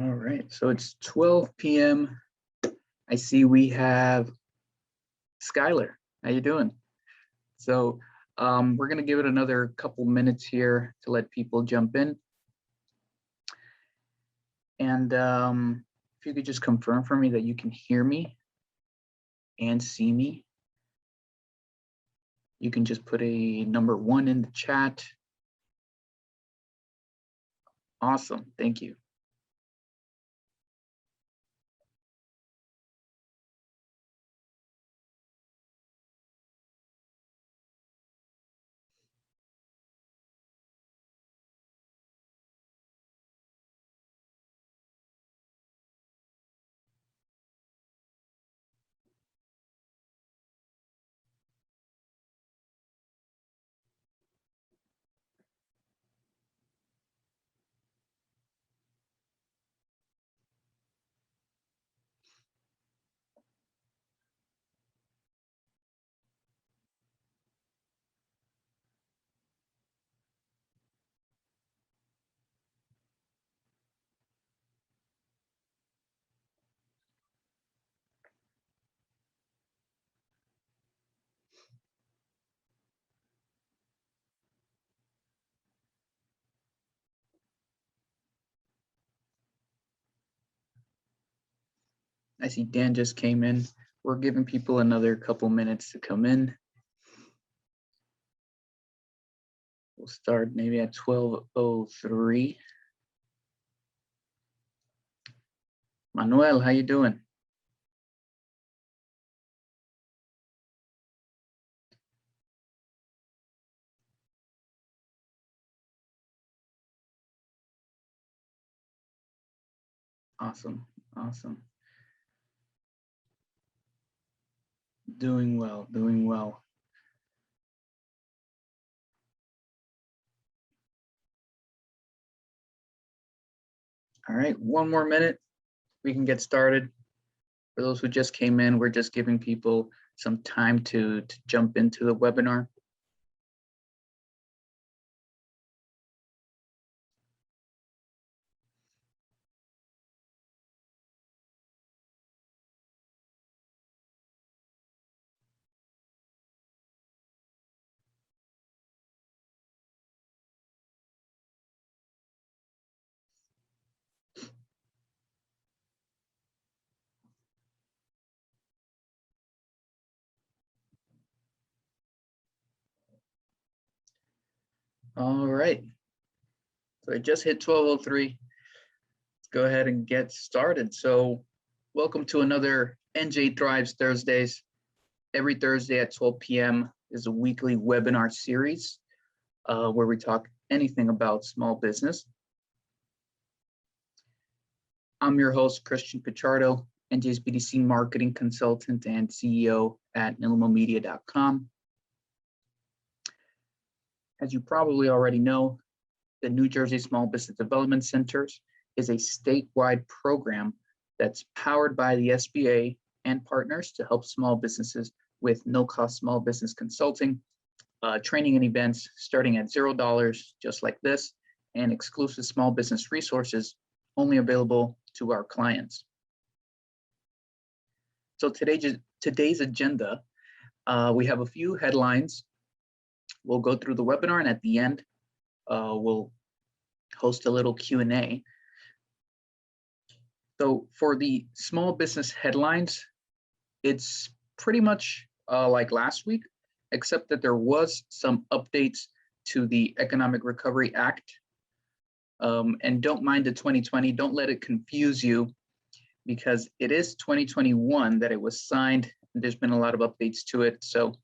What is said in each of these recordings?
All right, so it's 12 p.m. I see we have Skylar. How you doing? So we're gonna give it another couple minutes here to let people jump in. And if you could just confirm for me that you can hear me and see me. You can just put a number 1 in the chat. Awesome, thank you. I see Dan just came in. We're giving people another couple minutes to come in. We'll start maybe at 12:03. Manuel, how you doing? Awesome, awesome. Doing well, doing well. All right, one more minute, we can get started. For those who just came in, we're just giving people some time to jump into the webinar. All right, so I just hit 12:03. Let's go ahead and get started. So welcome to another NJ Thrives Thursdays. Every Thursday at 12 p.m. is a weekly webinar series where we talk anything about small business. I'm your host, Christian Pichardo, NJSBDC marketing consultant and CEO at nilimomedia.com. As you probably already know, the New Jersey Small Business Development Centers is a statewide program that's powered by the SBA and partners to help small businesses with no-cost small business consulting, training and events starting at $0, just like this, and exclusive small business resources only available to our clients. So today's agenda, we have a few headlines. We'll go through the webinar, and at the end, we'll host a little Q&A. So for the small business headlines, it's pretty much like last week, except that there was some updates to the Economic Recovery Act. And don't mind the 2020, don't let it confuse you, because it is 2021 that it was signed. There's been a lot of updates to it. So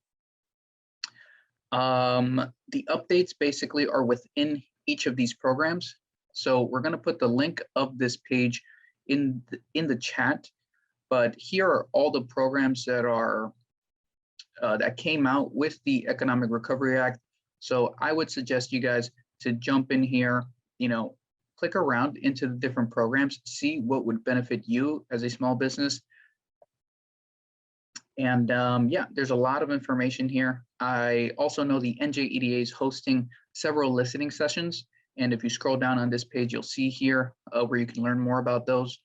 the updates basically are within each of these programs. So we're going to put the link of this page in the chat, but here are all the programs that are that came out with the Economic Recovery Act. So I would suggest you guys to jump in here, click around into the different programs, see what would benefit you as a small business. And yeah, there's a lot of information here. I also know the NJEDA is hosting several listening sessions, And if you scroll down on this page, you'll see here where you can learn more about those.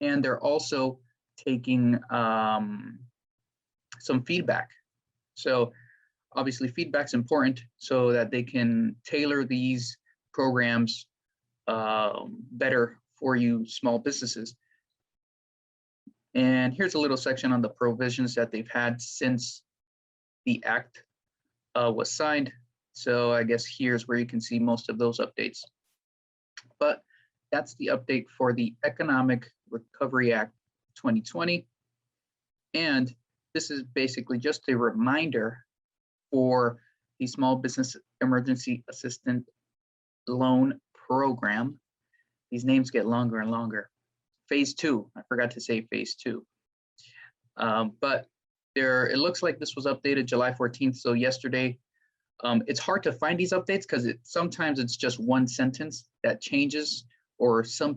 And they're also taking some feedback. So obviously feedback's important so that they can tailor these programs better for you small businesses. And here's a little section on the provisions that they've had since the act was signed. So I guess here's where you can see most of those updates. But that's the update for the Economic Recovery Act 2020. And this is basically just a reminder for the Small Business Emergency Assistance Loan Program. These names get longer and longer. Phase 2, I forgot to say phase 2. But it looks like this was updated July 14th, so yesterday. It's hard to find these updates because sometimes it's just one sentence that changes, or some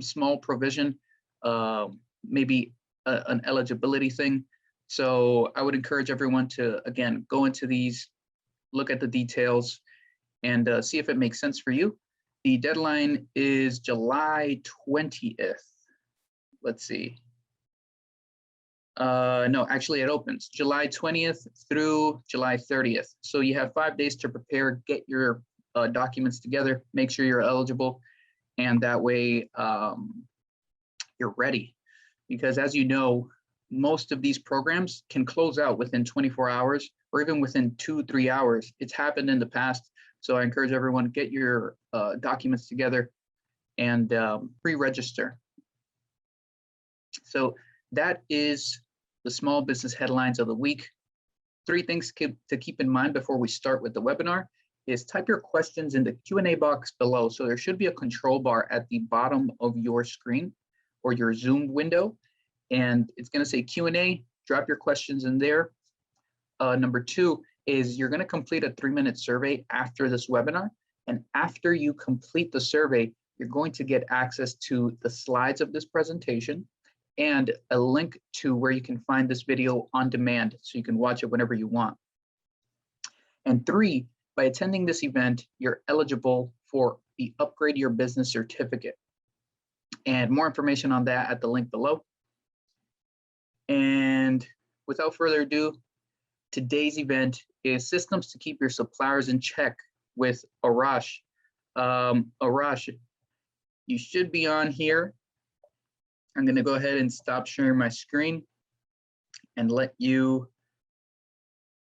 small provision, maybe an eligibility thing. So I would encourage everyone to, again, go into these, look at the details, and see if it makes sense for you. The deadline is July 20th. Let's see. No, actually it opens July 20th through July 30th. So you have 5 days to prepare, get your documents together, make sure you're eligible, and that way you're ready. Because as you know, most of these programs can close out within 24 hours or even within 2-3 hours. It's happened in the past. So I encourage everyone to get your documents together and pre-register. So that is the small business headlines of the week. 3 things to keep in mind before we start with the webinar is type your questions in the Q&A box below. So there should be a control bar at the bottom of your screen or your Zoom window, and it's going to say Q&A. Drop your questions in there. Number 2 is you're going to complete a 3-minute survey after this webinar, and after you complete the survey, you're going to get access to the slides of this presentation and a link to where you can find this video on demand so you can watch it whenever you want. And 3, by attending this event, you're eligible for the Upgrade Your Business certificate. And more information on that at the link below. And without further ado, today's event is Systems to Keep Your Suppliers in Check with Arash. Arash, you should be on here. I'm going to go ahead and stop sharing my screen and let you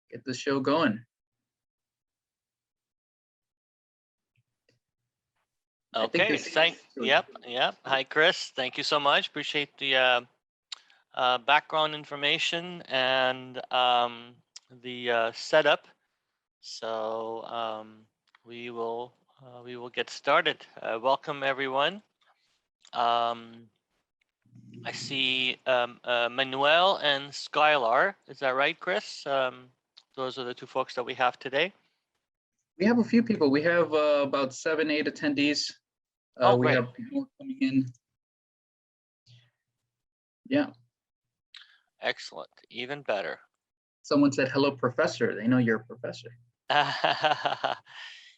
get the show going. Okay, yep. Hi, Chris. Thank you so much. Appreciate the background information and the setup. So we will get started. Welcome, everyone. I see Manuel and Skylar. Is that right, Chris? Those are the 2 folks that we have today. We have a few people. We have about 7-8 attendees. Oh, we great. have more coming in. Yeah. Excellent. Even better. Someone said, hello, professor. They know you're a professor.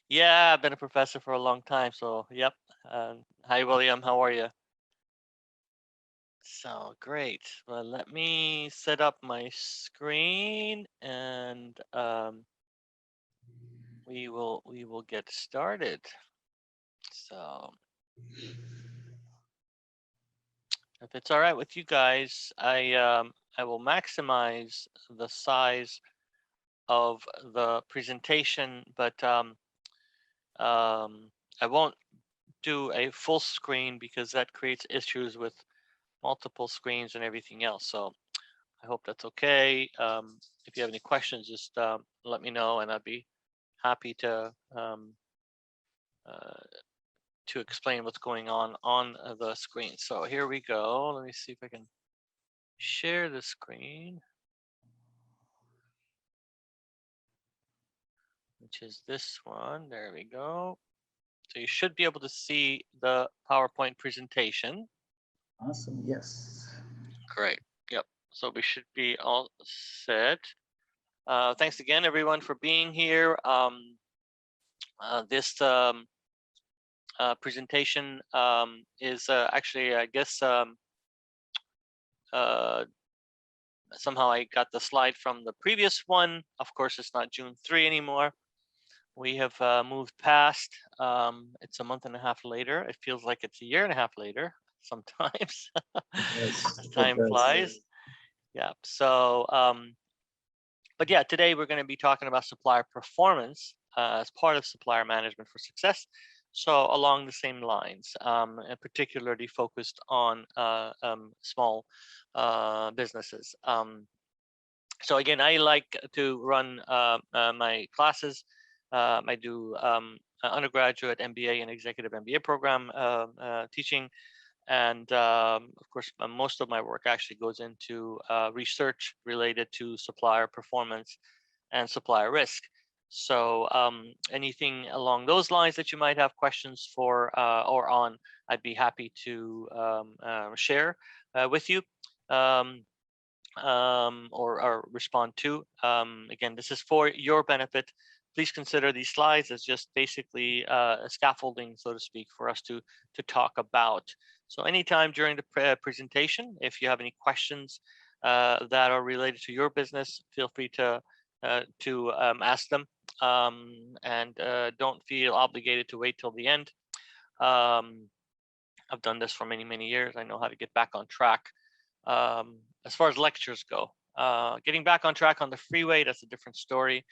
Yeah, I've been a professor for a long time. So, yep. Hi, William. How are you? So great. Well, let me set up my screen and we will get started. So if it's all right with you guys, I will maximize the size of the presentation, but I won't do a full screen because that creates issues with multiple screens and everything else. So I hope that's okay. If you have any questions, just let me know, and I'd be happy to explain what's going on the screen. So here we go. Let me see if I can share the screen, which is this one. There we go. So you should be able to see the PowerPoint presentation. Awesome. Yes. Great. Yep. So we should be all set. Thanks again, everyone, for being here. This presentation is actually, I guess, somehow I got the slide from the previous one. Of course, it's not June 3 anymore. We have moved past. It's a month and a half later. It feels like it's a year and a half later sometimes. Yes, As it time does. flies. Yeah. So, but yeah, today we're going to be talking about supplier performance as part of supplier management for success. So along the same lines, and particularly focused on small businesses. So again, I like to run my classes. I do undergraduate MBA and executive MBA program teaching. And of course, most of my work actually goes into research related to supplier performance and supplier risk. So anything along those lines that you might have questions for or on, I'd be happy to share with you. Or respond to. Again, this is for your benefit. Please consider these slides as just basically a scaffolding, so to speak, for us to talk about. So anytime during the presentation, if you have any questions that are related to your business, feel free to ask them, and don't feel obligated to wait till the end. I've done this for many, many years. I know how to get back on track. As far as lectures go, getting back on track on the freeway, that's a different story.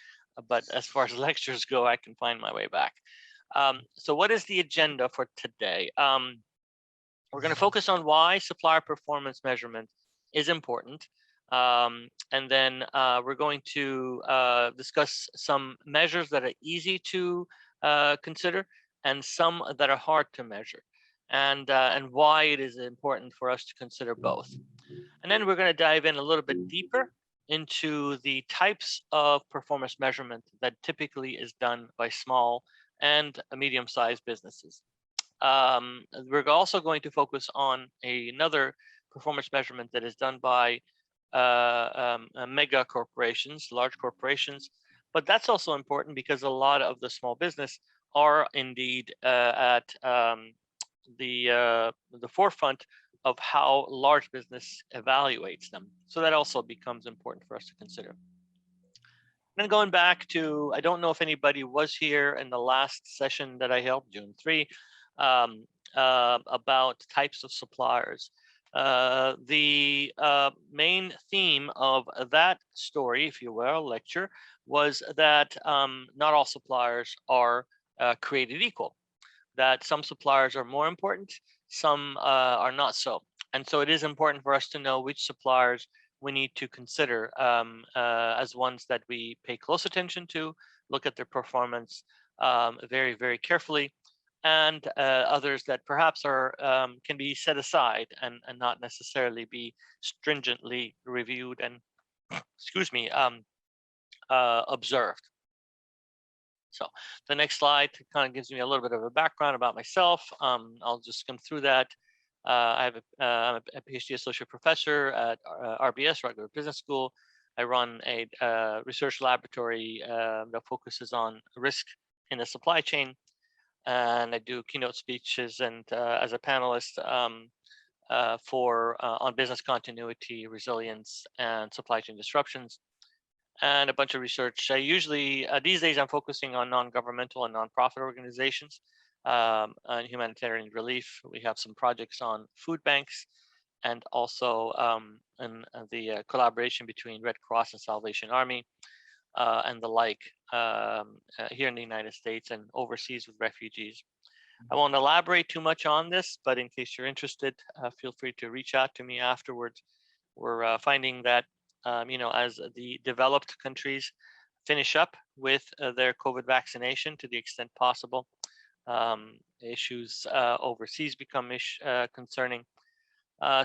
But as far as lectures go, I can find my way back. So what is the agenda for today? We're going to focus on why supplier performance measurement is important. And then we're going to discuss some measures that are easy to consider and some that are hard to measure, and why it is important for us to consider both. And then we're going to dive in a little bit deeper into the types of performance measurement that typically is done by small and medium-sized businesses. We're also going to focus on another performance measurement that is done by mega corporations, large corporations. But that's also important because a lot of the small business are indeed at the forefront of how large business evaluates them. So that also becomes important for us to consider. And then going back to, I don't know if anybody was here in the last session that I held, June 3, about types of suppliers. The main theme of that story, if you will, lecture, was that not all suppliers are created equal, that some suppliers are more important, some are not so. And so it is important for us to know which suppliers we need to consider as ones that we pay close attention to, look at their performance very, very carefully, and others that perhaps are can be set aside and not necessarily be stringently reviewed and, excuse me, observed. So the next slide kind of gives me a little bit of a background about myself. I'll just skim through that. I'm a PhD associate professor at RBS, Rutgers Business School. I run a research laboratory that focuses on risk in the supply chain. And I do keynote speeches and as a panelist on business continuity, resilience, and supply chain disruptions, and a bunch of research. I usually, these days, I'm focusing on non-governmental and nonprofit organizations and humanitarian relief. We have some projects on food banks, and also in the collaboration between Red Cross and Salvation Army and the like here in the United States and overseas with refugees. I won't elaborate too much on this, but in case you're interested, feel free to reach out to me afterwards. We're finding that as the developed countries finish up with their COVID vaccination to the extent possible, issues overseas become concerning,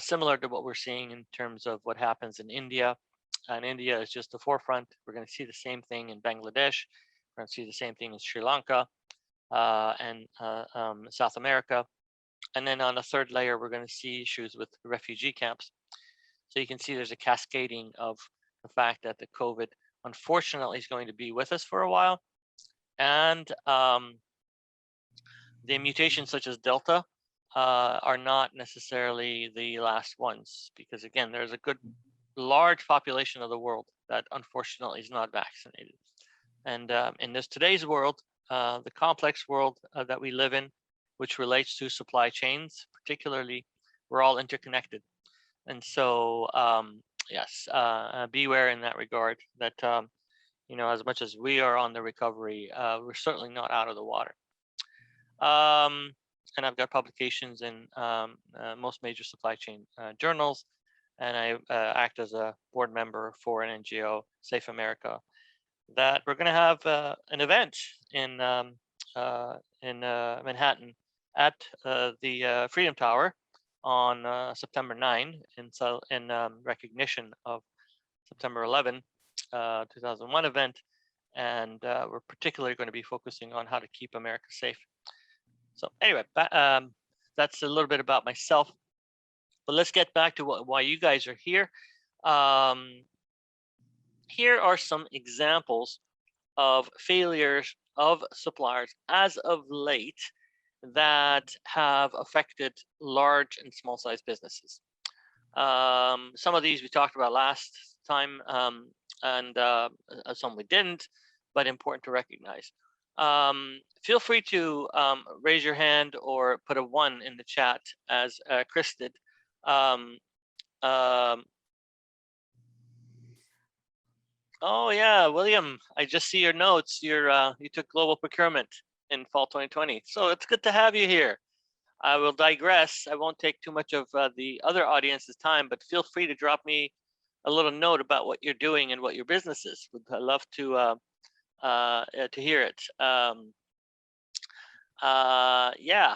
similar to what we're seeing in terms of what happens in India. And India is just the forefront. We're going to see the same thing in Bangladesh. We're going to see the same thing in Sri Lanka and South America. And then on the third layer, we're going to see issues with refugee camps. So you can see there's a cascading of the fact that the COVID, unfortunately, is going to be with us for a while. And the mutations such as Delta are not necessarily the last ones, because again, there's a good large population of the world that unfortunately is not vaccinated. And in this today's world, the complex world that we live in, which relates to supply chains, particularly, we're all interconnected. And so, yes, beware in that regard that, you know, as much as we are on the recovery, we're certainly not out of the water. And I've got publications in most major supply chain journals, and I act as a board member for an NGO, Safe America, that we're going to have an event in Manhattan at the Freedom Tower on September 9 in recognition of September 11, 2001 event. And we're particularly going to be focusing on how to keep America safe. So anyway, that's a little bit about myself. But let's get back to why you guys are here. Here are some examples of failures of suppliers as of late that have affected large and small size businesses. Some of these we talked about last time, and some we didn't, but important to recognize. Feel free to raise your hand or put a 1 in the chat as Chris did. Oh yeah, William, I just see your notes. You took global procurement in fall 2020. So it's good to have you here. I will digress. I won't take too much of the other audience's time, but feel free to drop me a little note about what you're doing and what your business is. Would love to hear it. Yeah.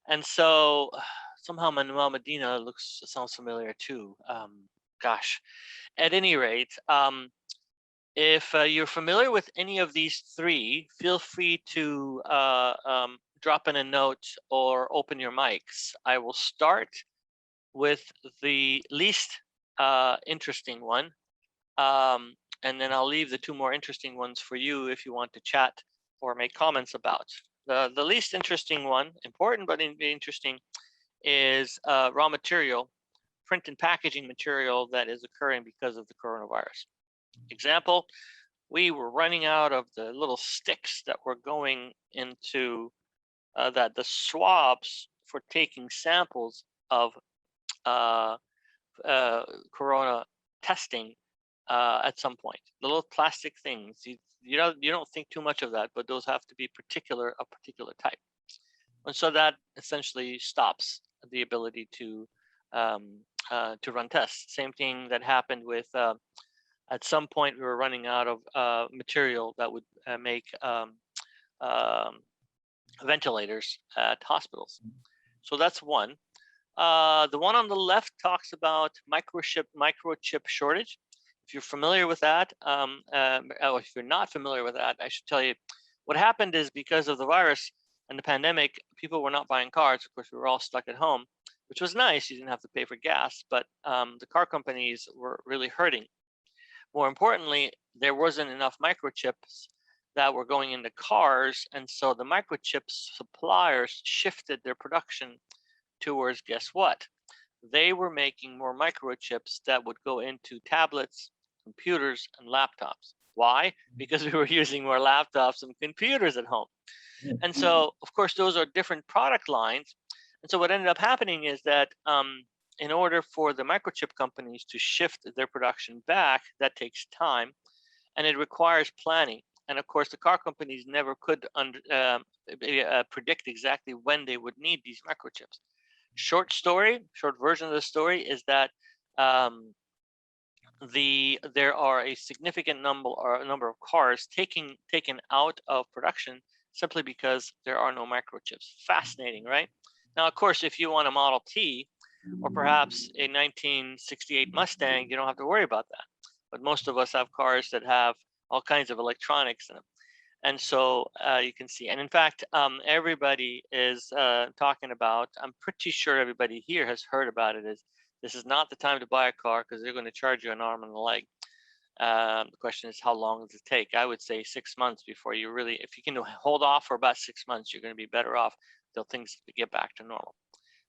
And so somehow Manuel Medina sounds familiar too. Gosh. At any rate, if you're familiar with any of these three, feel free to drop in a note or open your mics. I will start with the least interesting one, and then I'll leave the 2 more interesting ones for you if you want to chat or make comments about. The least interesting one, important but interesting, is raw material, print and packaging material that is occurring because of the coronavirus. Example, we were running out of the little sticks that were going into the swabs for taking samples of corona testing at some point. The little plastic things, you don't think too much of that, but those have to be a particular type. And so that essentially stops the ability to run tests. Same thing that happened with at some point we were running out of material that would make ventilators at hospitals. So that's one. The one on the left talks about microchip shortage. If you're familiar with that, or if you're not familiar with that, I should tell you what happened is because of the virus and the pandemic, people were not buying cars. Of course, we were all stuck at home, which was nice. You didn't have to pay for gas, but the car companies were really hurting. More importantly, there wasn't enough microchips that were going into cars, and so the microchip suppliers shifted their production towards, guess what? They were making more microchips that would go into tablets, computers, and laptops. Why? Because we were using more laptops and computers at home. And so, of course, those are different product lines. And so what ended up happening is that in order for the microchip companies to shift their production back, that takes time, and it requires planning. And of course, the car companies never could predict exactly when they would need these microchips. Short version of the story is that there are a significant number of cars taken out of production simply because there are no microchips. Fascinating, right? Now, of course, if you want a Model T or perhaps a 1968 Mustang, you don't have to worry about that. But most of us have cars that have all kinds of electronics in them. And so you can see, and in fact, everybody is talking about, I'm pretty sure everybody here has heard about it, is this is not the time to buy a car because they're going to charge you an arm and a leg. The question is, how long does it take? I would say 6 months before you really, if you can hold off for about 6 months, you're going to be better off till things get back to normal.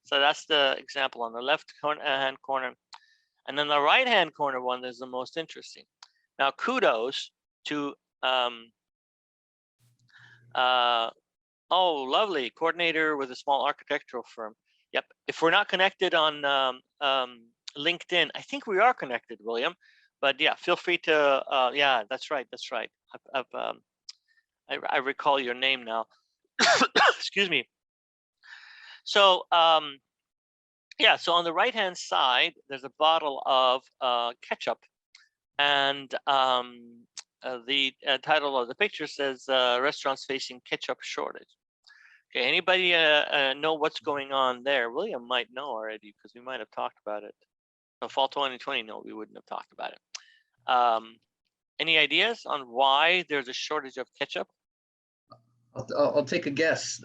So that's the example on the left hand corner. And then the right hand corner one is the most interesting. Now, kudos to, oh, lovely, coordinator with a small architectural firm. Yep, if we're not connected on LinkedIn, I think we are connected, William. But yeah, feel free to, yeah, that's right. I recall your name now. Excuse me. So, yeah, so on the right-hand side, there's a bottle of ketchup, and the title of the picture says restaurants facing ketchup shortage. Okay, anybody know what's going on there? William might know already because we might have talked about it. No, fall 2020, no, we wouldn't have talked about it. Any ideas on why there's a shortage of ketchup? I'll take a guess.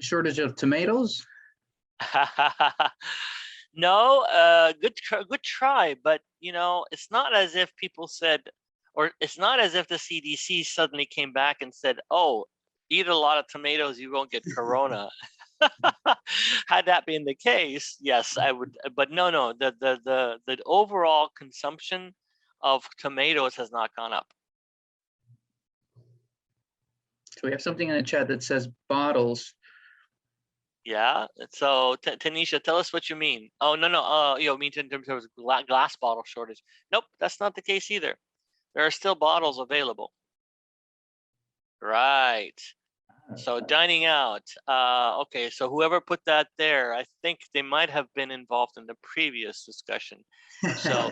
Shortage of tomatoes? No, good try, but you know, it's not as if people said, or it's not as if the CDC suddenly came back and said, "Oh, eat a lot of tomatoes, you won't get corona." Had that been the case, yes, I would. But no, the overall consumption of tomatoes has not gone up. So we have something in the chat that says bottles. Yeah. So Tanisha, tell us what you mean. Oh, no. You mean in terms of glass bottle shortage? Nope, that's not the case either. There are still bottles available. Right. So dining out. Okay, so whoever put that there, I think they might have been involved in the previous discussion. So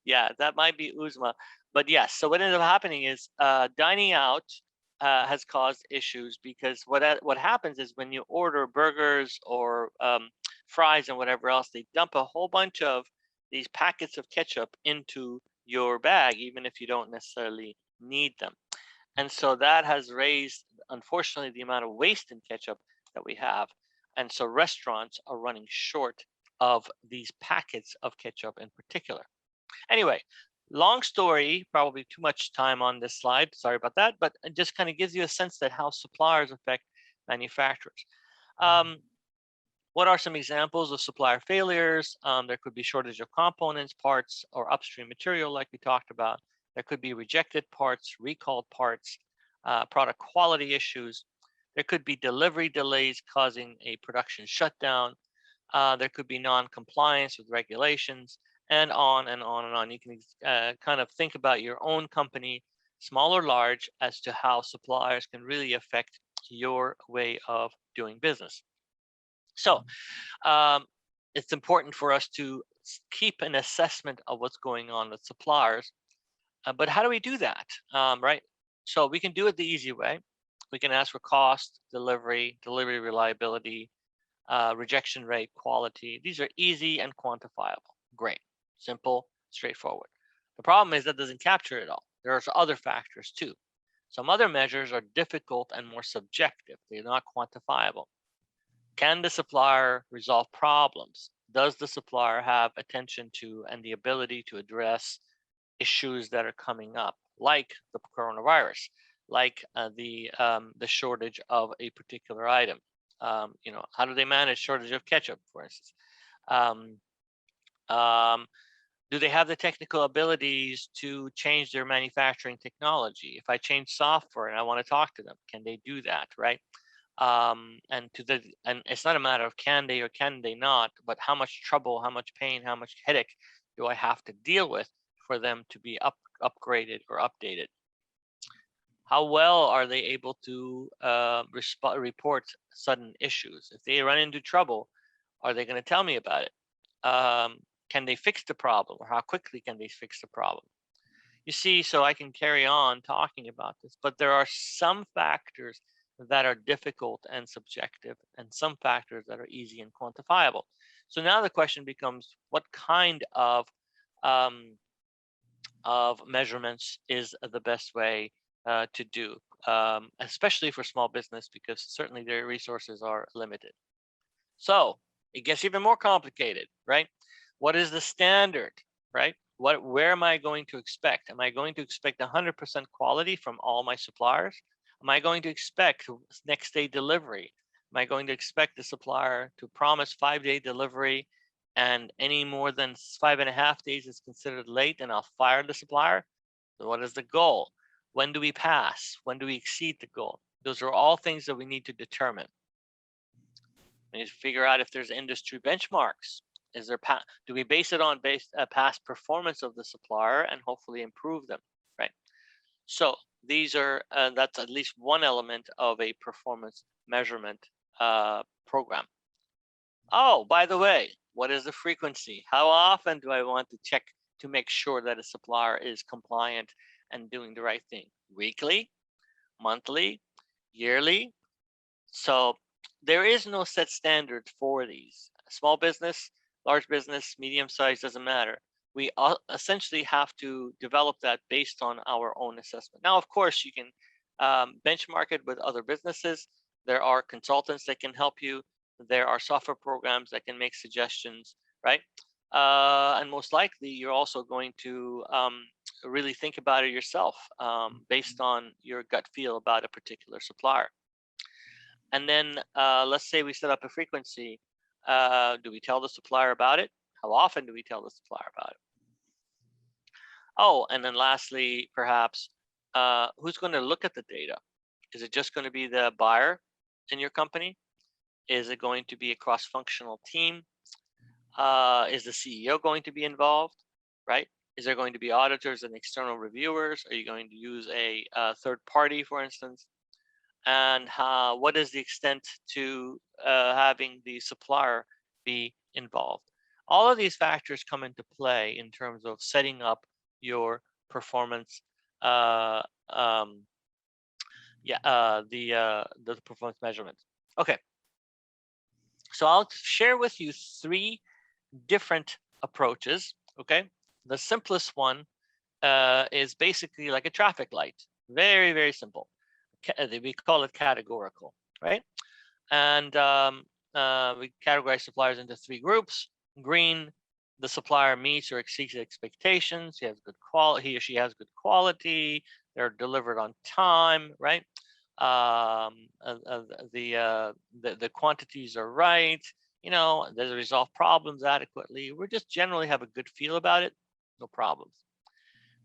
yeah, that might be Uzma. But yes, so what ended up happening is dining out has caused issues because what happens is when you order burgers or fries and whatever else, they dump a whole bunch of these packets of ketchup into your bag, even if you don't necessarily need them. And so that has raised, unfortunately, the amount of waste in ketchup that we have. And so restaurants are running short of these packets of ketchup in particular. Anyway, long story, probably too much time on this slide. Sorry about that, but it just kind of gives you a sense that how suppliers affect manufacturers. What are some examples of supplier failures? There could be shortage of components, parts, or upstream material like we talked about. There could be rejected parts, recalled parts, product quality issues. There could be delivery delays causing a production shutdown. There could be non-compliance with regulations, and on and on and on. You can kind of think about your own company, small or large, as to how suppliers can really affect your way of doing business. So it's important for us to keep an assessment of what's going on with suppliers. But how do we do that, right? So we can do it the easy way. We can ask for cost, delivery reliability, rejection rate, quality. These are easy and quantifiable. Great, simple, straightforward. The problem is that doesn't capture it all. There are other factors too. Some other measures are difficult and more subjective. They're not quantifiable. Can the supplier resolve problems? Does the supplier have attention to and the ability to address issues that are coming up, like the coronavirus, like the shortage of a particular item? You know, how do they manage shortage of ketchup, for instance? Do they have the technical abilities to change their manufacturing technology? If I change software and I want to talk to them, can they do that, right? And it's not a matter of can they or can they not, but how much trouble, how much pain, how much headache do I have to deal with for them to be upgraded or updated? How well are they able to report sudden issues? If they run into trouble, are they going to tell me about it? Can they fix the problem, or how quickly can they fix the problem? You see, so I can carry on talking about this, but there are some factors that are difficult and subjective, and some factors that are easy and quantifiable. So now the question becomes, what kind of measurements is the best way to do, especially for small business, because certainly their resources are limited. So it gets even more complicated, right? What is the standard, right? Where am I going to expect? Am I going to expect 100% quality from all my suppliers? Am I going to expect next day delivery? Am I going to expect the supplier to promise 5-day delivery and any more than 5.5 days is considered late and I'll fire the supplier? So what is the goal? When do we pass? When do we exceed the goal? Those are all things that we need to determine. We need to figure out if there's industry benchmarks. Is there do we base it on past performance of the supplier and hopefully improve them, right? So these are that's at least one element of a performance measurement program. Oh, by the way, what is the frequency? How often do I want to check to make sure that a supplier is compliant and doing the right thing? Weekly, monthly, yearly? So there is no set standard for these. Small business, large business, medium size, doesn't matter. We essentially have to develop that based on our own assessment. Now, of course, you can benchmark it with other businesses. There are consultants that can help you. There are software programs that can make suggestions, right? And most likely, you're also going to really think about it yourself based on your gut feel about a particular supplier. And then let's say we set up a frequency. Do we tell the supplier about it? How often do we tell the supplier about it? Oh, and then lastly, perhaps, who's going to look at the data? Is it just going to be the buyer in your company? Is it going to be a cross-functional team? Is the CEO going to be involved, right? Is there going to be auditors and external reviewers? Are you going to use a third party, for instance? And what is the extent to having the supplier be involved? All of these factors come into play in terms of setting up your performance, the performance measurement. Okay, so I'll share with you 3 different approaches. Okay, the simplest one is basically like a traffic light, very, very simple. We call it categorical, right? And we categorize suppliers into 3 groups. Green, the supplier meets or exceeds expectations. He or she has good quality. They're delivered on time, right? The quantities are right. You know, they resolve problems adequately. We just generally have a good feel about it. No problems.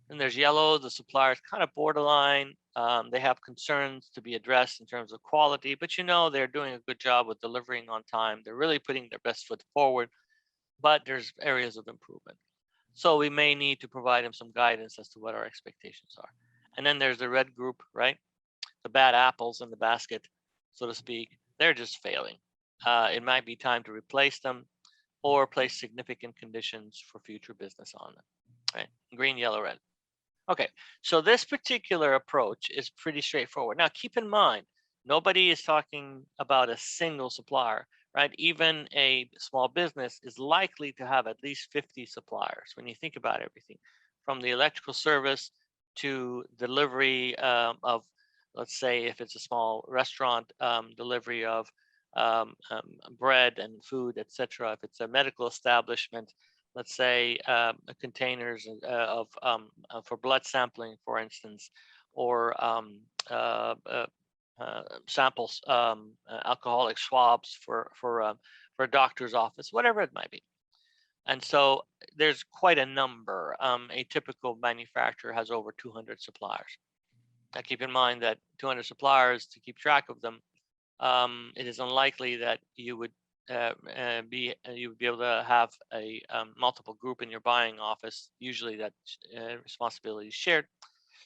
And there's yellow, the supplier is kind of borderline. They have concerns to be addressed in terms of quality, but you know they're doing a good job with delivering on time. They're really putting their best foot forward, but there's areas of improvement. So we may need to provide them some guidance as to what our expectations are. And then there's the red group, right? The bad apples in the basket, so to speak. They're just failing. It might be time to replace them or place significant conditions for future business on them, right? Green, yellow, red. Okay, so this particular approach is pretty straightforward. Now, keep in mind, nobody is talking about a single supplier, right? Even a small business is likely to have at least 50 suppliers when you think about everything, from the electrical service to delivery of, let's say, if it's a small restaurant, delivery of bread and food, etc. If it's a medical establishment, let's say containers for blood sampling, for instance, or samples, alcoholic swabs for a doctor's office, whatever it might be. And so there's quite a number. A typical manufacturer has over 200 suppliers. Now keep in mind that 200 suppliers, to keep track of them, it is unlikely that you would be able to have a multiple group in your buying office. Usually that responsibility is shared.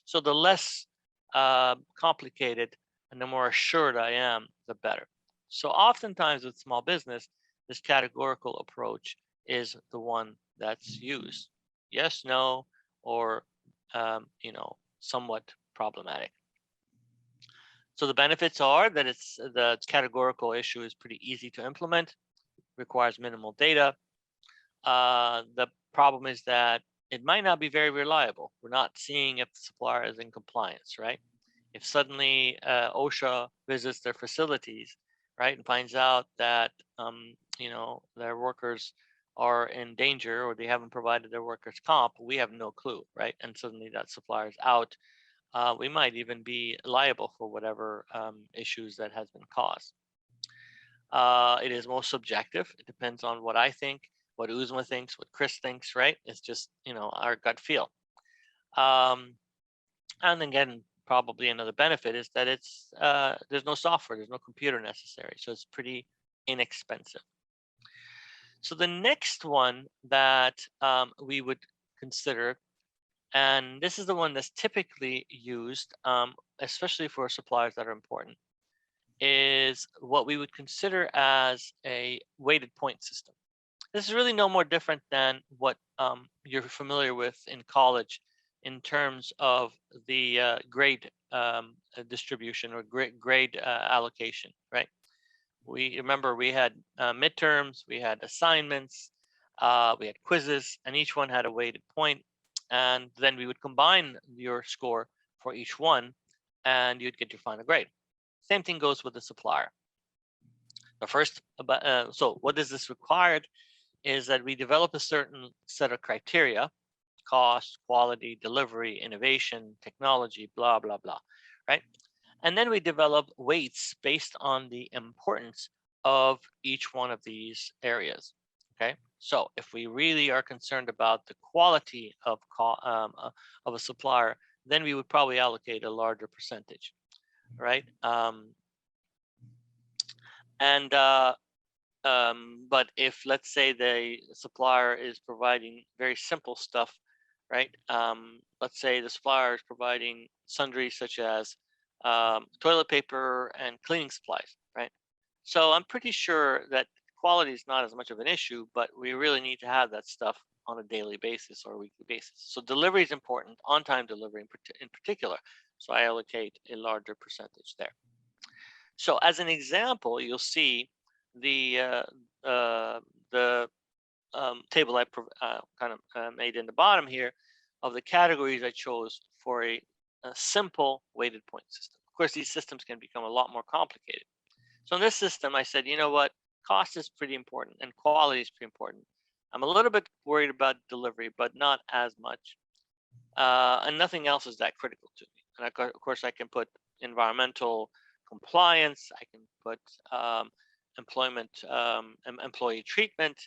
So the less complicated and the more assured I am, the better. So oftentimes with small business, this categorical approach is the one that's used. Yes, no, or somewhat problematic. So the benefits are that the categorical issue is pretty easy to implement, requires minimal data. The problem is that it might not be very reliable. We're not seeing if the supplier is in compliance, right? If suddenly OSHA visits their facilities, right, and finds out that their workers are in danger or they haven't provided their workers' comp, we have no clue, right? And suddenly that supplier is out. We might even be liable for whatever issues that has been caused. It is most subjective. It depends on what I think, what Uzma thinks, what Chris thinks, right? It's just, our gut feel. And again, probably another benefit is that it's there's no software, there's no computer necessary, so it's pretty inexpensive. So the next one that we would consider, and this is the one that's typically used, especially for suppliers that are important, is what we would consider as a weighted point system. This is really no more different than what you're familiar with in college in terms of the grade distribution or grade allocation, right? We remember we had midterms, we had assignments, we had quizzes, and each one had a weighted point. And then we would combine your score for each one, and you'd get your final grade. Same thing goes with the supplier. The first, so what is this required is that we develop a certain set of criteria: cost, quality, delivery, innovation, technology, blah, blah, blah, right? And then we develop weights based on the importance of each one of these areas, okay? So if we really are concerned about the quality of a supplier, then we would probably allocate a larger percentage, right? But if, let's say, the supplier is providing very simple stuff, right? Let's say the supplier is providing sundries such as toilet paper and cleaning supplies, right? So I'm pretty sure that quality is not as much of an issue, but we really need to have that stuff on a daily basis or a weekly basis. So delivery is important, on-time delivery in particular. So I allocate a larger percentage there. So as an example, you'll see the table I kind of made in the bottom here of the categories I chose for a simple weighted point system. Of course, these systems can become a lot more complicated. So in this system, I said, you know what, cost is pretty important and quality is pretty important. I'm a little bit worried about delivery, but not as much. And nothing else is that critical to me. And of course, I can put environmental compliance, I can put employee treatment,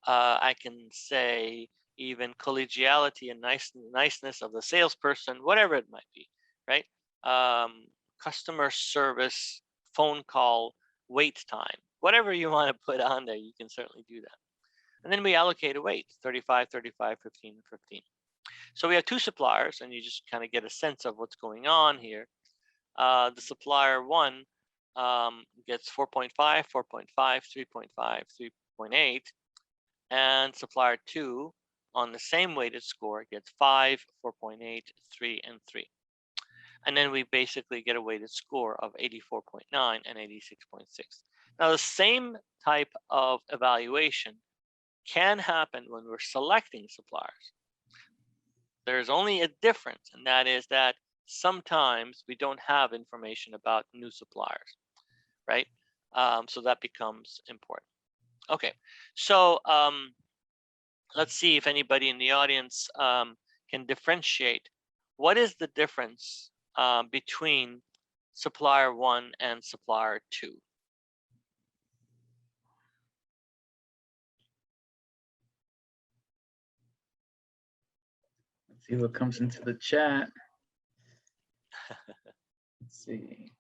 I can say even collegiality and niceness of the salesperson, whatever it might be, right? Customer service, phone call, wait time, whatever you want to put on there, you can certainly do that. And then we allocate a weight, 35, 35, 15, 15. So we have two suppliers, and you just kind of get a sense of what's going on here. The supplier 1 gets 4.5, 4.5, 3.5, 3.8, and supplier 2 on the same weighted score gets 5, 4.8, 3, and 3. And then we basically get a weighted score of 84.9 and 86.6. Now, the same type of evaluation can happen when we're selecting suppliers. There's only a difference, and that is that sometimes we don't have information about new suppliers, right? So that becomes important. Okay, so let's see if anybody in the audience can differentiate. What is the difference between supplier 1 and supplier 2? Let's see what comes into the chat. Let's see.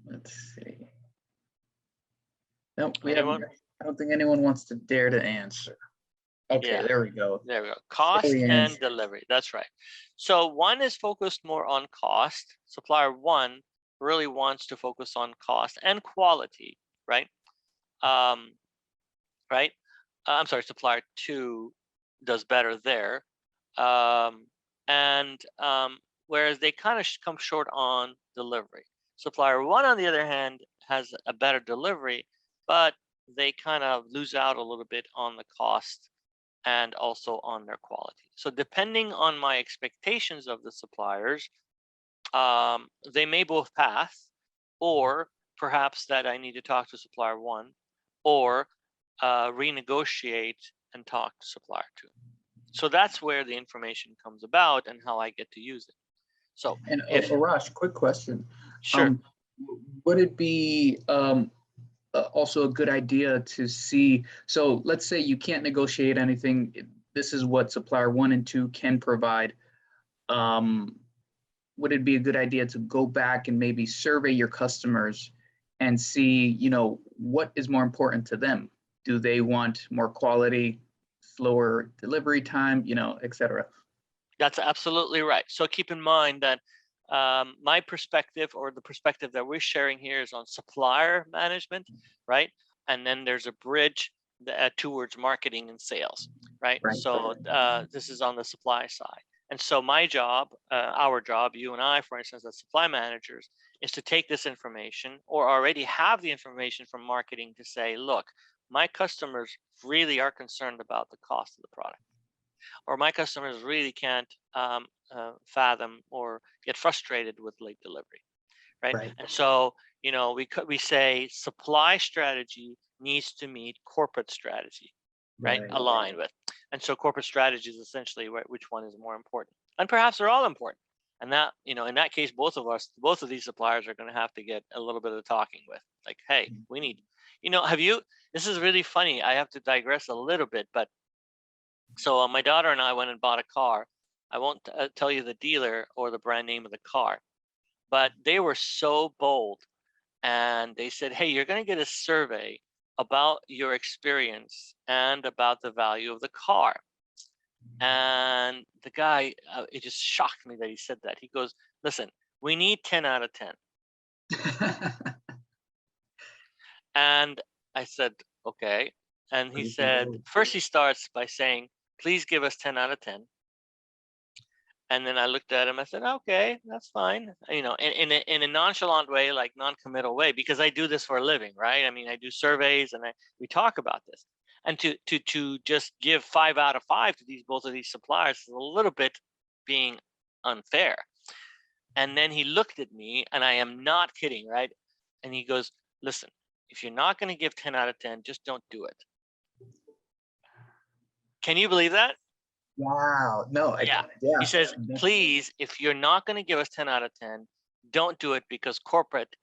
Let's see. Nope, we haven't. I don't think anyone wants to dare to answer. Okay, yeah. There we go. There we go. Cost and delivery. That's right. So 1 is focused more on cost. Supplier 1 really wants to focus on cost and quality, right? Right. I'm sorry. Supplier 2 does better there, whereas they kind of come short on delivery. Supplier 1, on the other hand, has a better delivery, but they kind of lose out a little bit on the cost and also on their quality. So depending on my expectations of the suppliers, they may both pass, or perhaps that I need to talk to supplier one, or renegotiate and talk to supplier two. So that's where the information comes about and how I get to use it. So And if Arash, quick question. sure. Would it be also a good idea to see, so let's say you can't negotiate anything, this is what supplier 1 and 2 can provide. Would it be a good idea to go back and maybe survey your customers and see, what is more important to them? Do they want more quality, slower delivery time, et cetera? That's absolutely right. So keep in mind that my perspective, or the perspective that we're sharing here, is on supplier management, right? And then there's a bridge towards marketing and sales, right? Right. So this is on the supply side. And so my job, our job, you and I, for instance, as supply managers, is to take this information, or already have the information from marketing, to say, look, my customers really are concerned about the cost of the product, or my customers really can't fathom or get frustrated with late delivery, right? Right. And so, we say supply strategy needs to meet corporate strategy, right? Align with. And so corporate strategy is essentially which one is more important, and perhaps they're all important. And that, in that case, both of these suppliers are going to have to get a little bit of talking with, like, hey, we need, this is really funny. I have to digress a little bit, but so my daughter and I went and bought a car. I won't tell you the dealer or the brand name of the car, but they were so bold, and they said, hey, you're going to get a survey about your experience and about the value of the car. And the guy, it just shocked me that he said that. He goes, listen, we need 10 out of 10. And I said, okay. And he said, first he starts by saying, please give us 10 out of 10. And then I looked at him. I said, okay, that's fine. In a nonchalant way, like non-committal way, because I do this for a living, right? I mean, I do surveys, and we talk about this. And to just give 5 out of 5 to both of these suppliers is a little bit being unfair. And then he looked at me, and I am not kidding, right? And he goes, listen, if you're not going to give 10 out of 10, just don't do it. Can you believe that? Wow. No. Yeah. He says, please, if you're not going to give us 10 out of 10, don't do it, because corporate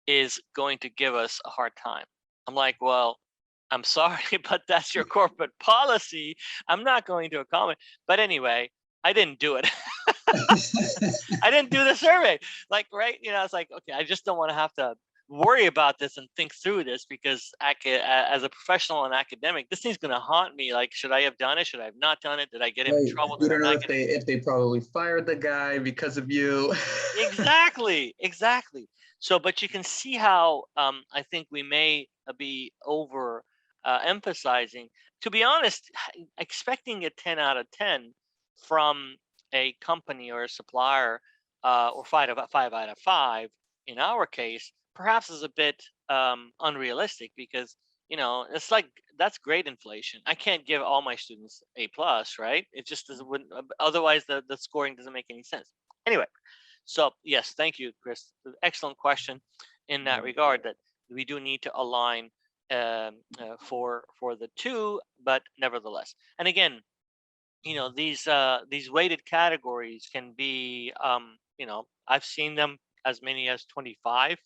is going to give us a hard time. I'm like, well, I'm sorry, but that's your corporate policy. I'm not going to accommodate. But anyway, I didn't do it. I didn't do the survey. Like, right? It's like, okay, I just don't want to have to worry about this and think through this, because as a professional and academic, this thing's going to haunt me. Like, should I have done it? Should I have not done it? Did I get him in trouble? You don't know if they probably fired the guy because of you. Exactly. So, but you can see how I think we may be over emphasizing. To be honest, expecting a 10 out of 10 from a company or a supplier, or 5 out of 5 in our case, perhaps is a bit unrealistic, because it's like, that's grade inflation. I can't give all my students A+, right? It just doesn't, otherwise the scoring doesn't make any sense. Anyway, so yes, thank you, Chris. Excellent question in that regard, that we do need to align for the two, but nevertheless. And again, these weighted categories can be, I've seen them as many as 25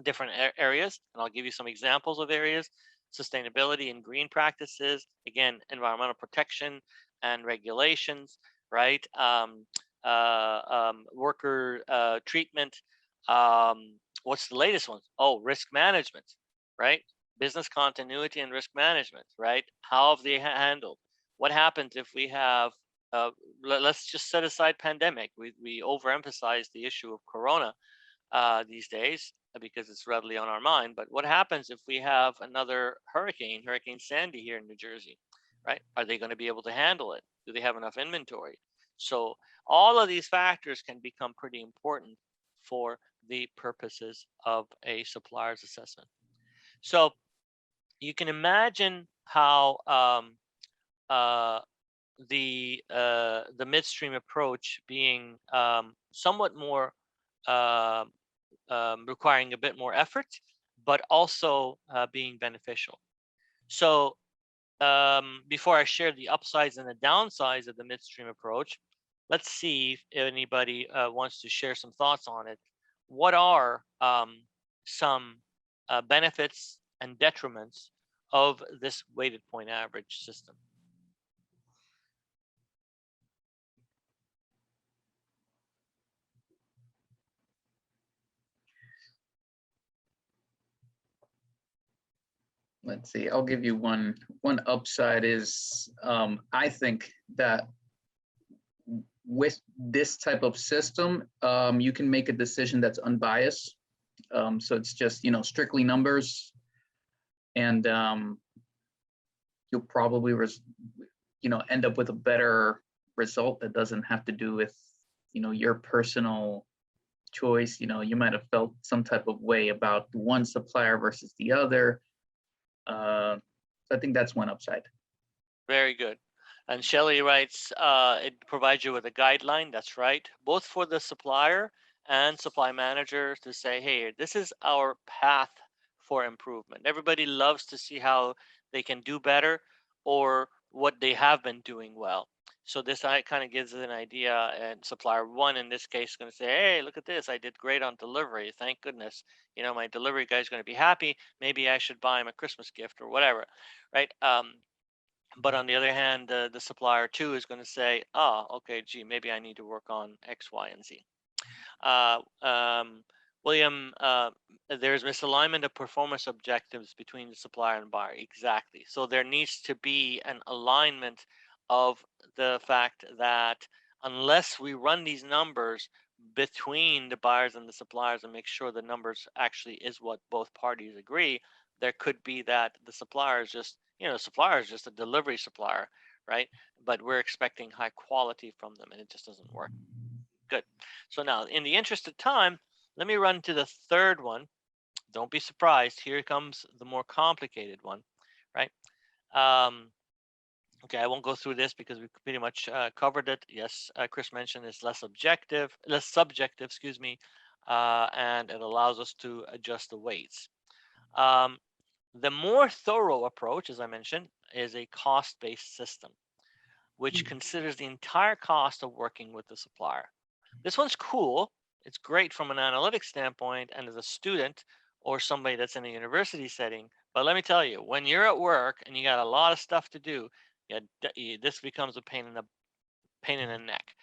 different areas, and I'll give you some examples of areas: sustainability and green practices, again, environmental protection and regulations, right? Worker treatment. What's the latest one? Oh, risk management, right? Business continuity and risk management, right? How have they handled? What happens if we have, let's just set aside pandemic. We overemphasize the issue of Corona these days, because it's readily on our mind. But what happens if we have another Hurricane Sandy here in New Jersey, right? Are they going to be able to handle it? Do they have enough inventory? So all of these factors can become pretty important for the purposes of a supplier's assessment. So you can imagine how the midstream approach being somewhat more requiring a bit more effort, but also being beneficial. So before I share the upsides and the downsides of the midstream approach, let's see if anybody wants to share some thoughts on it. What are some benefits and detriments of this weighted point average system? Let's see, I'll give you one upside is I think that with this type of system, you can make a decision that's unbiased. So it's just, strictly numbers, and you'll probably end up with a better result that doesn't have to do with your personal choice. You might have felt some type of way about one supplier versus the other. So I think that's one upside. Very good. And Shelley writes, it provides you with a guideline. That's right, both for the supplier and supply manager to say, hey, this is our path for improvement. Everybody loves to see how they can do better or what they have been doing well. So this kind of gives an idea, and supplier one in this case is going to say, hey, look at this, I did great on delivery, thank goodness. My delivery guy is going to be happy. Maybe I should buy him a Christmas gift or whatever, right? But on the other hand, the supplier two is going to say, oh, okay, gee, maybe I need to work on X, Y, and Z. William, there's misalignment of performance objectives between the supplier and buyer. Exactly. So there needs to be an alignment of the fact that unless we run these numbers between the buyers and the suppliers and make sure the numbers actually is what both parties agree, there could be that the supplier is just, supplier is just a delivery supplier, right? But we're expecting high quality from them and it just doesn't work. Good. So now, in the interest of time, let me run to the third one. Don't be surprised. Here comes the more complicated one, right? Okay, I won't go through this because we pretty much covered it. Yes, Chris mentioned it's less subjective, excuse me, and it allows us to adjust the weights. The more thorough approach, as I mentioned, is a cost-based system, which considers the entire cost of working with the supplier. This one's cool. It's great from an analytics standpoint and as a student or somebody that's in a university setting. But let me tell you, when you're at work and you got a lot of stuff to do, this becomes a pain in the neck.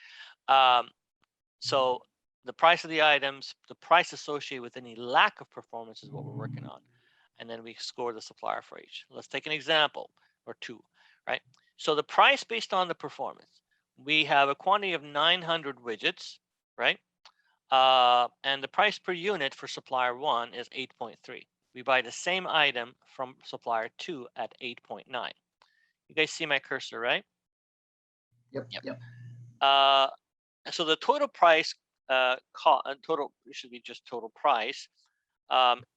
So the price of the items, the price associated with any lack of performance is what we're working on. And then we score the supplier for each. Let's take an example or two, right? So the price based on the performance, we have a quantity of 900 widgets, right? And the price per unit for supplier one is 8.3. We buy the same item from supplier two at 8.9. You guys see my cursor, right? Yep. So the total price, total should be just total price,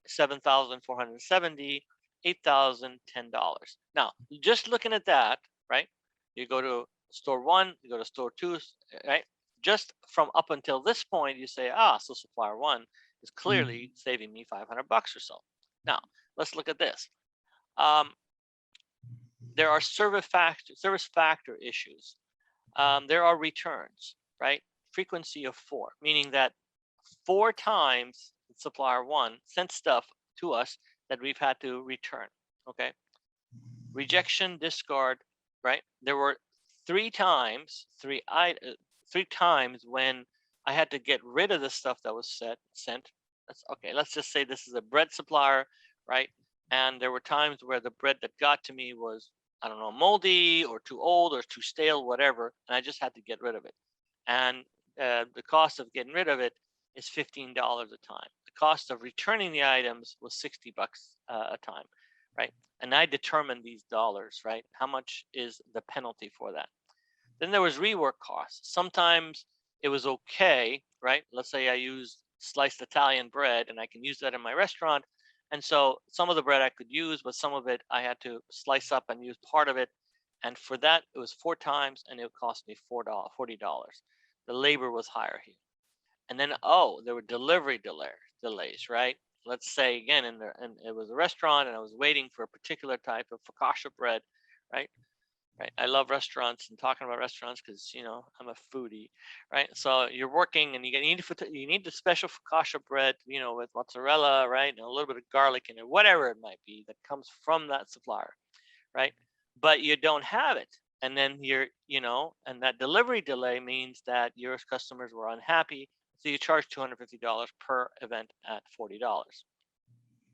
7,470, $8,010. Now, just looking at that, right? You go to store one, you go to store two, right? Just from up until this point, you say, so supplier one is clearly saving me $500 or so. Now, let's look at this. There are service factor issues. There are returns, right? Frequency of 4, meaning that 4 times supplier one sent stuff to us that we've had to return, okay? Rejection, discard, right? There were 3 times when I had to get rid of the stuff that was sent. That's okay. Let's just say this is a bread supplier, right? And there were times where the bread that got to me was, I don't know, moldy or too old or too stale, whatever, and I just had to get rid of it. And the cost of getting rid of it is $15 a time. The cost of returning the items was $60 a time, right? And I determined these dollars, right? How much is the penalty for that? Then there was rework costs. Sometimes it was okay, right? Let's say I used sliced Italian bread and I can use that in my restaurant. And so some of the bread I could use, but some of it I had to slice up and use part of it. And for that, it was 4 times, and it cost me $40. The labor was higher here. And then, oh, there were delivery delays, right? Let's say again, and it was a restaurant, and I was waiting for a particular type of focaccia bread, right? Right. I love restaurants and talking about restaurants because I'm a foodie, right? So you're working and you need the special focaccia bread, with mozzarella, right, and a little bit of garlic in it, whatever it might be that comes from that supplier, right? But you don't have it, and then and that delivery delay means that your customers were unhappy, so you charge $250 per event at $40.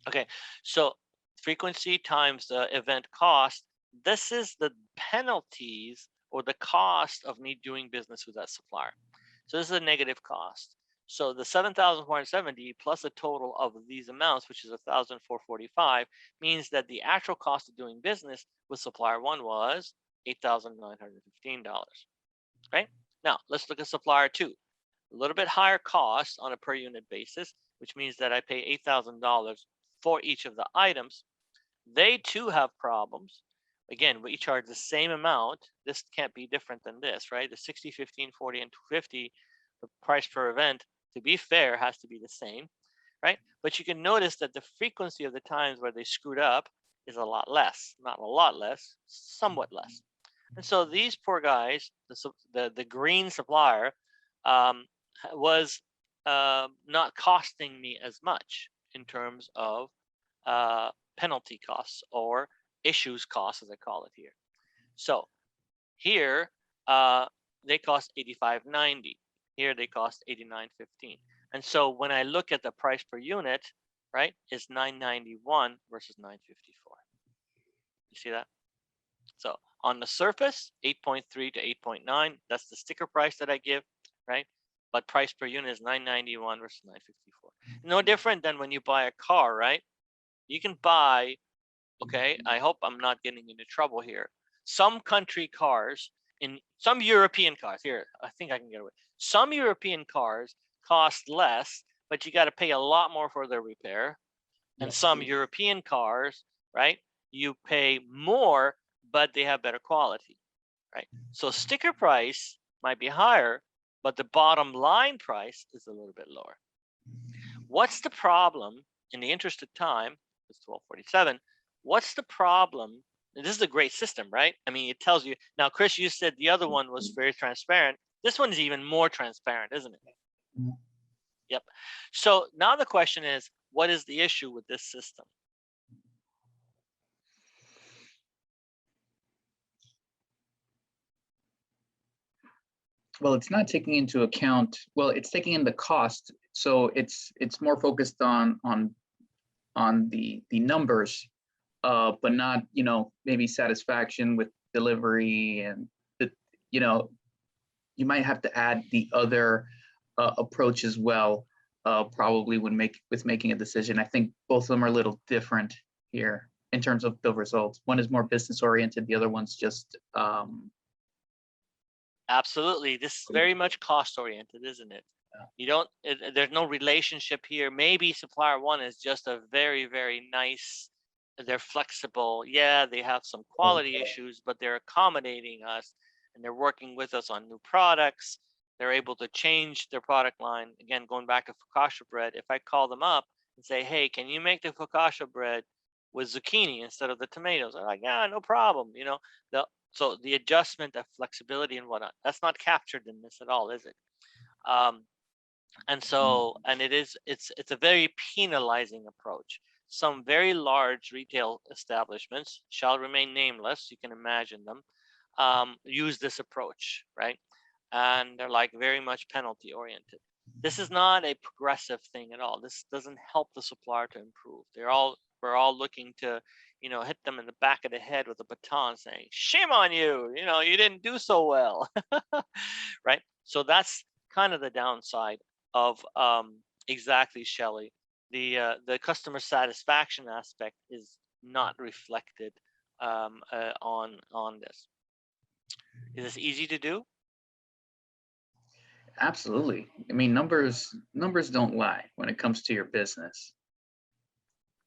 Okay, so frequency times the event cost. This is the penalties or the cost of me doing business with that supplier. So this is a negative cost. So the 7,470 plus a total of these amounts, which is 1,445, means that the actual cost of doing business with supplier one was $8,915. Right? Now let's look at supplier two. A little bit higher cost on a per unit basis, which means that I pay $8,000 for each of the items. They too have problems. Again, we charge the same amount. This can't be different than this, right? The 60, 15, 40, and 250, the price per event, to be fair, has to be the same, right? But you can notice that the frequency of the times where they screwed up is a lot less. Not a lot less, somewhat less. And so these poor guys, the green supplier, was not costing me as much in terms of penalty costs or issues costs, as I call it here. So here they cost $85.90. Here they cost $89.15. And so when I look at the price per unit, right, is $991 versus $954. You see that? So on the surface, 8.3 to 8.9, that's the sticker price that I give, right? But price per unit is $991 versus $954. No different than when you buy a car, right? You can buy, okay, I hope I'm not getting into trouble here. Some country cars, in some European cars, here, I think I can get away. Some European cars cost less, but you got to pay a lot more for their repair. And some European cars, right, you pay more, but they have better quality, right? So sticker price might be higher, but the bottom line price is a little bit lower. What's the problem? In the interest of time, it's 12:47. What's the problem? And this is a great system, right? I mean, it tells you. Now, Chris, you said the other one was very transparent. This one is even more transparent, isn't it? Mm-hmm. Yep. So now the question is, what is the issue with this system? Well, it's not taking into account, well, it's taking in the cost. So it's more focused on the numbers, but not, maybe satisfaction with delivery, and you might have to add the other approach as well, probably with making a decision. I think both of them are a little different here in terms of the results. One is more business oriented, the other one's just Absolutely. This is very much cost oriented, isn't it? You don't, there's no relationship here. Maybe supplier one is just a very, very nice, they're flexible. Yeah, they have some quality issues, but they're accommodating us and they're working with us on new products. They're able to change their product line. Again, going back to focaccia bread, if I call them up and say, hey, can you make the focaccia bread with zucchini instead of the tomatoes? They're like, yeah, no problem. So the adjustment of flexibility and whatnot, that's not captured in this at all, is it? And so, and it's a very penalizing approach. Some very large retail establishments, shall remain nameless, you can imagine them, use this approach, right? And they're like very much penalty oriented. This is not a progressive thing at all. This doesn't help the supplier to improve. We're all looking to, hit them in the back of the head with a baton saying, shame on you, you didn't do so well, right? So that's kind of the downside of exactly, Shelley. The customer satisfaction aspect is not reflected on this. Is this easy to do? Absolutely. I mean, numbers don't lie when it comes to your business.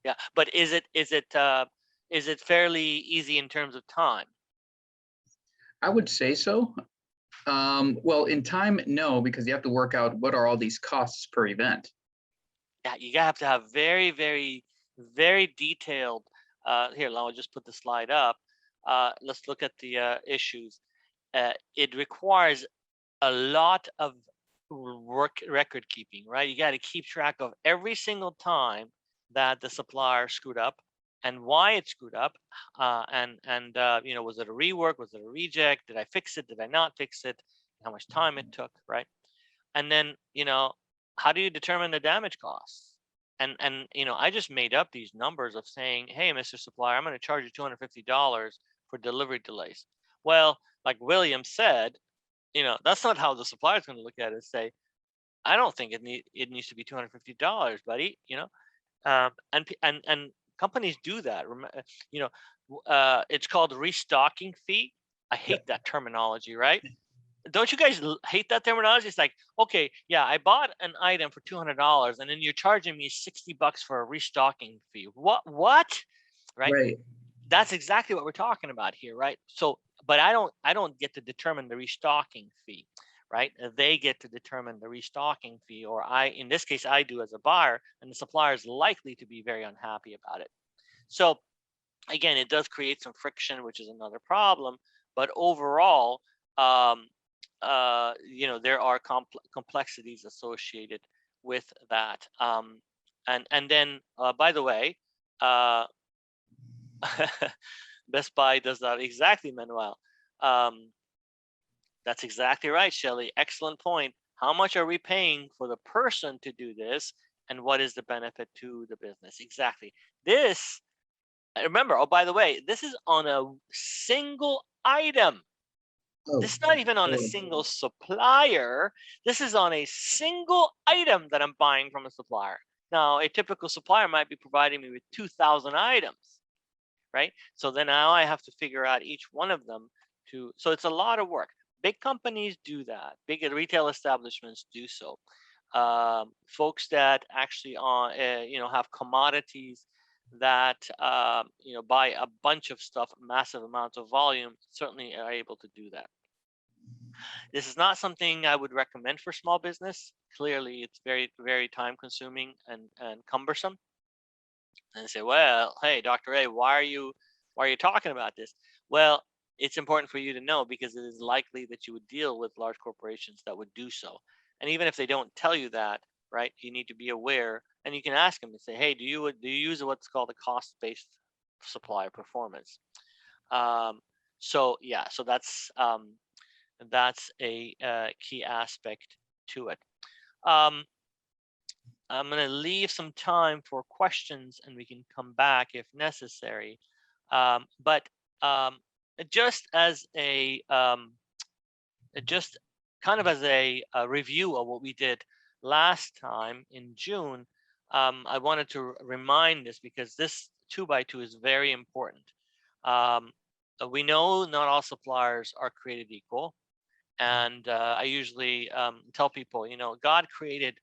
Yeah, but is it fairly easy in terms of time? I would say so. Well, in time, no, because you have to work out what are all these costs per event. Yeah, you have to have very, very, very detailed. Here, I'll just put the slide up. Let's look at the issues. It requires a lot of record keeping, right? You got to keep track of every single time that the supplier screwed up and why it screwed up. You know, was it a rework? Was it a reject? Did I fix it? Did I not fix it? How much time it took, right? And then, you know, how do you determine the damage costs? And you know, I just made up these numbers of saying, hey, Mr. Supplier, I'm going to charge you $250 for delivery delays. Well, like William said, you know, that's not how the supplier is going to look at it and say, I don't think it needs to be $250, buddy. You know, and companies do that. You know, it's called restocking fee. I hate that terminology, right? Don't you guys hate that terminology? It's like, okay, yeah, I bought an item for $200, and then you're charging me $60 for a restocking fee. What? Right? Right. That's exactly what we're talking about here, right? So, but I don't get to determine the restocking fee, right? They get to determine the restocking fee, or in this case, I do as a buyer, and the supplier is likely to be very unhappy about it. So again, it does create some friction, which is another problem. But overall, you know, there are complexities associated with that. And then, by the way, Best Buy does that exactly, Manuel. That's exactly right, Shelley. Excellent point. How much are we paying for the person to do this, and what is the benefit to the business? Exactly. This, remember, oh, by the way, this is on a single item. Oh, This is not even on a single supplier. This is on a single item that I'm buying from a supplier. Now, a typical supplier might be providing me with 2,000 items, right? So then now I have to figure out each one of them so it's a lot of work. Big companies do that. Big retail establishments do so. Folks that actually you know, have commodities that you know, buy a bunch of stuff, massive amounts of volume, certainly are able to do that. This is not something I would recommend for small business. Clearly, it's very, very time consuming and cumbersome. And say, well, hey, Dr. A, why are you talking about this? Well, it's important for you to know because it is likely that you would deal with large corporations that would do so. And even if they don't tell you that, right, you need to be aware, and you can ask them and say, hey, do you use what's called a cost-based supplier performance? So yeah, so that's a key aspect to it. I'm going to leave some time for questions, and we can come back if necessary. But just as just kind of as a review of what we did last time in June, I wanted to remind this because this 2x2 is very important. We know not all suppliers are created equal. And I usually tell people, you know, God created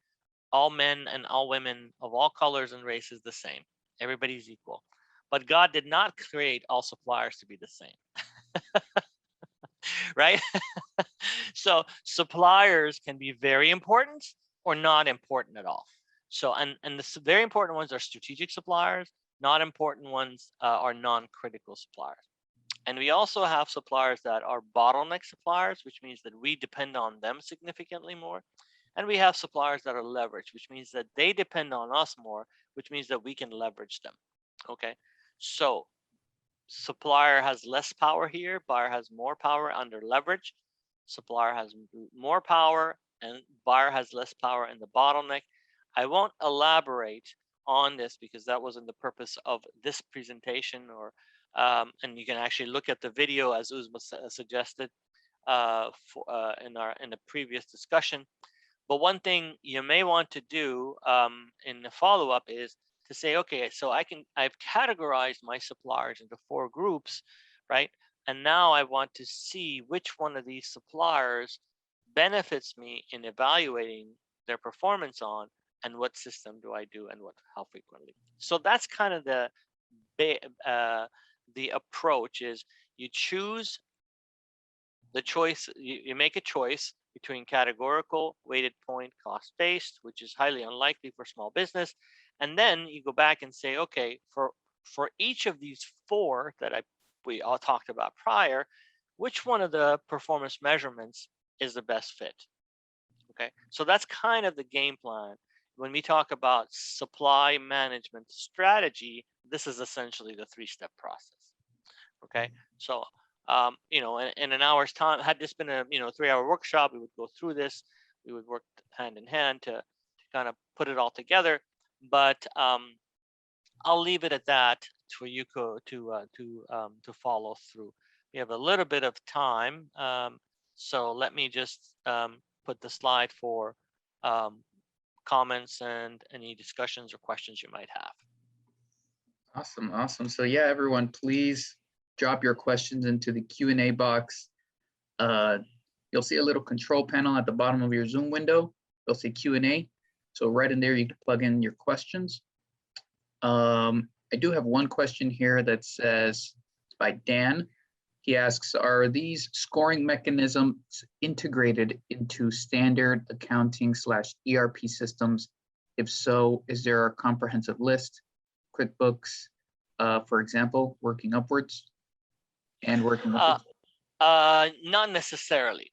all men and all women of all colors and races the same. Everybody's equal. But God did not create all suppliers to be the same. Right? So suppliers can be very important or not important at all. So, and the very important ones are strategic suppliers, not important ones are non-critical suppliers. And we also have suppliers that are bottleneck suppliers, which means that we depend on them significantly more. And we have suppliers that are leveraged, which means that they depend on us more, which means that we can leverage them. Okay. So supplier has less power here, buyer has more power under leverage. Supplier has more power and buyer has less power in the bottleneck. I won't elaborate on this because that wasn't the purpose of this presentation, or and you can actually look at the video as Uzma suggested in the previous discussion. But one thing you may want to do in the follow-up is to say, okay, so I've categorized my suppliers into 4 groups, right? And now I want to see which one of these suppliers benefits me in evaluating their performance on, and what system do I do and how frequently. So that's kind of the approach is you choose the choice, you make a choice between categorical, weighted point, cost-based, which is highly unlikely for small business. And then you go back and say, okay, for each of these four that we all talked about prior, which one of the performance measurements is the best fit? Okay, so that's kind of the game plan. When we talk about supply management strategy, this is essentially the three-step process. Okay, so in an hour's time, had this been a 3-hour workshop, we would go through this. We would work hand in hand to kind of put it all together. But I'll leave it at that for Yuko to follow through. We have a little bit of time, so let me just put the slide for comments and any discussions or questions you might have. Awesome, awesome. So yeah, everyone, please drop your questions into the Q&A box. You'll see a little control panel at the bottom of your Zoom window. You'll see Q&A. So right in there, you can plug in your questions. I do have one question here that says, it's by Dan. He asks, are these scoring mechanisms integrated into standard accounting / ERP systems? If so, is there a comprehensive list? QuickBooks, for example, working upwards and working upwards? Not necessarily.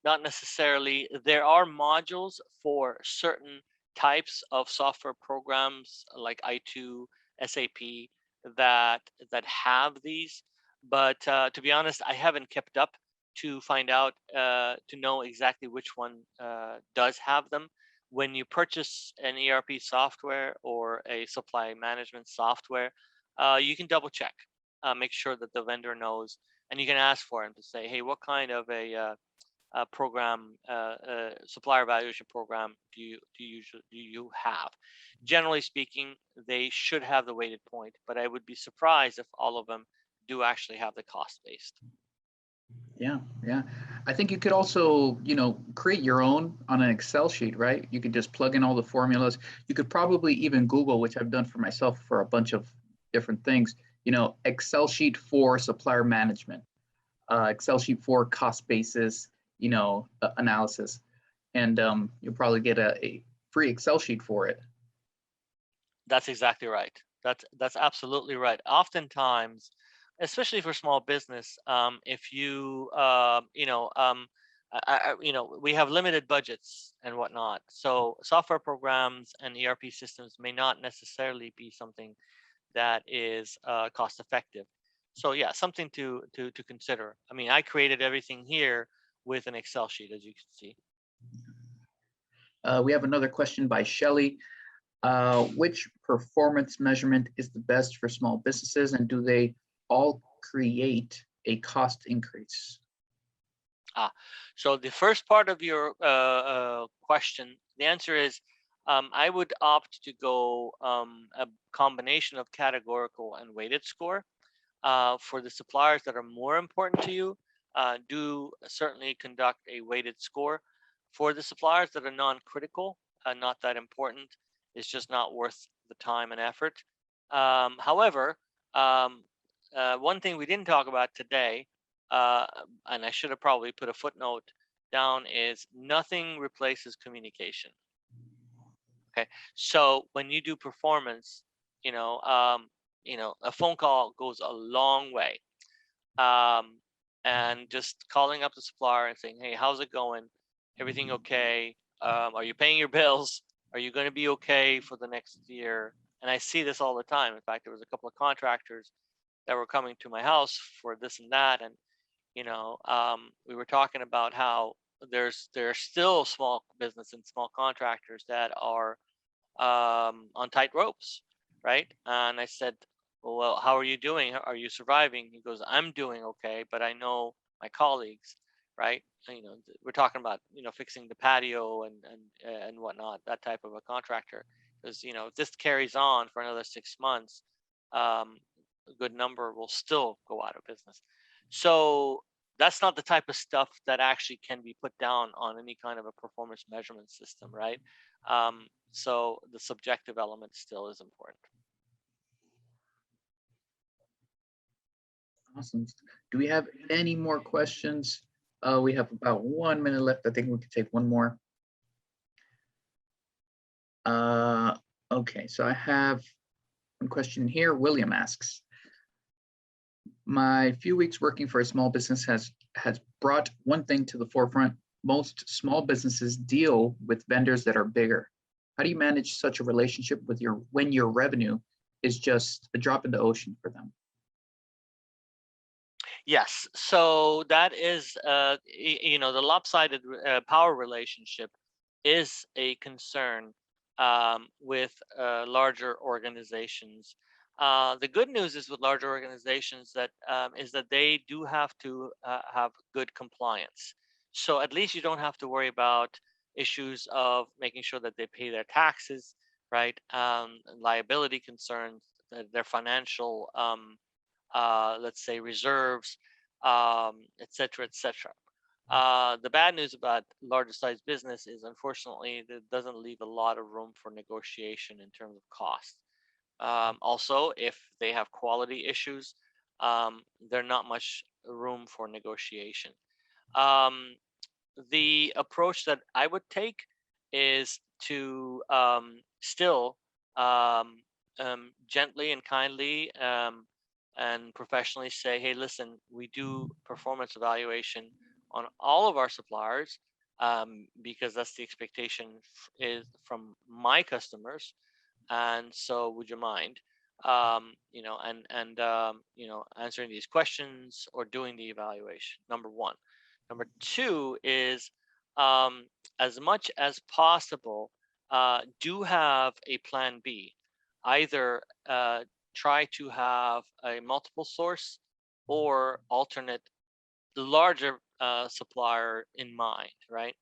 Not necessarily. There are modules for certain types of software programs like i2, SAP that have these, but to be honest, I haven't kept up to find out to know exactly which one does have them. When you purchase an ERP software or a supply management software, you can double check, make sure that the vendor knows, and you can ask for him to say, hey, what kind of a program, supplier evaluation program do you have? Generally speaking, they should have the weighted point, but I would be surprised if all of them do actually have the cost based. Yeah, yeah. I think you could also, create your own on an Excel sheet, right? You could just plug in all the formulas. You could probably even Google, which I've done for myself for a bunch of different things, Excel sheet for supplier management, Excel sheet for cost basis, analysis, and you'll probably get a free Excel sheet for it. That's exactly right. That's absolutely right. Oftentimes, especially for small business, if you we have limited budgets and whatnot, so software programs and ERP systems may not necessarily be something that is cost effective. So yeah, something to consider. I mean, I created everything here with an Excel sheet, as you can see. We have another question by Shelley. Which performance measurement is the best for small businesses, and do they all create a cost increase? So the first part of your question, the answer is I would opt to go a combination of categorical and weighted score. For the suppliers that are more important to you, do certainly conduct a weighted score. For the suppliers that are non-critical, not that important, it's just not worth the time and effort. However, one thing we didn't talk about today, and I should have probably put a footnote down, is nothing replaces communication. Okay, so when you do performance, a phone call goes a long way. And just calling up the supplier and saying, hey, how's it going? Everything okay? Are you paying your bills? Are you going to be okay for the next year? And I see this all the time. In fact, there was a couple of contractors that were coming to my house for this and that. And, we were talking about how there are still small business and small contractors that are on tight ropes, right? And I said, well, how are you doing? Are you surviving? He goes, I'm doing okay, but I know my colleagues, right? We're talking about, fixing the patio and whatnot, that type of a contractor. Because, if this carries on for another 6 months, a good number will still go out of business. So that's not the type of stuff that actually can be put down on any kind of a performance measurement system, right? So the subjective element still is important. Awesome. Do we have any more questions? We have about 1 minute left. I think we could take one more. Okay, so I have one question here. William asks, my few weeks working for a small business has brought one thing to the forefront. Most small businesses deal with vendors that are bigger. How do you manage such a relationship with when your revenue is just a drop in the ocean for them? Yes, so that is, the lopsided power relationship is a concern with larger organizations. The good news is with larger organizations is that they do have to have good compliance. So at least you don't have to worry about issues of making sure that they pay their taxes, right? Liability concerns, their financial let's say reserves, et cetera, et cetera. The bad news about larger size business is, unfortunately, it doesn't leave a lot of room for negotiation in terms of cost. Also, if they have quality issues, there's not much room for negotiation. The approach that I would take is to still gently and kindly and professionally say, hey, listen, we do performance evaluation on all of our suppliers because that's the expectation is from my customers. And so would you mind, answering these questions or doing the evaluation, number one. Number two is, as much as possible, do have a plan B. Either try to have a multiple source or alternate larger supplier in mind, right?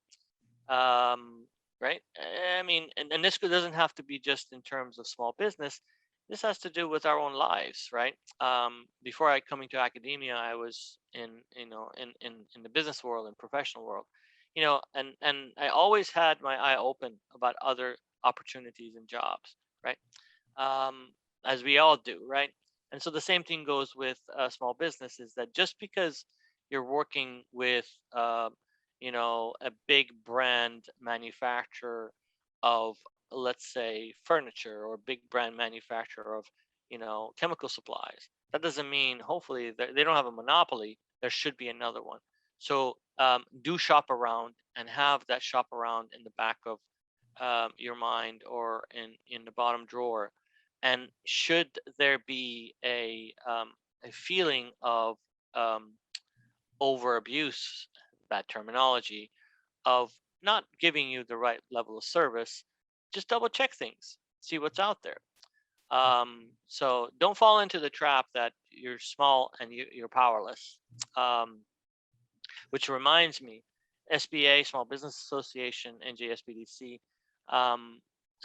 Right? I mean, and this doesn't have to be just in terms of small business. This has to do with our own lives, right? Before I coming to academia, I was in the business world and professional world, and I always had my eye open about other opportunities and jobs, right? As we all do, right? And so the same thing goes with small businesses, that just because you're working with a big brand manufacturer of, let's say, furniture, or big brand manufacturer of chemical supplies, that doesn't mean, hopefully, they don't have a monopoly. There should be another one. So do shop around, and have that shop around in the back of your mind, or in the bottom drawer. And should there be a feeling of over abuse, that terminology, of not giving you the right level of service, just double check things, see what's out there. So don't fall into the trap that you're small and you're powerless. Which reminds me, SBA, Small Business Association, NJSBDC,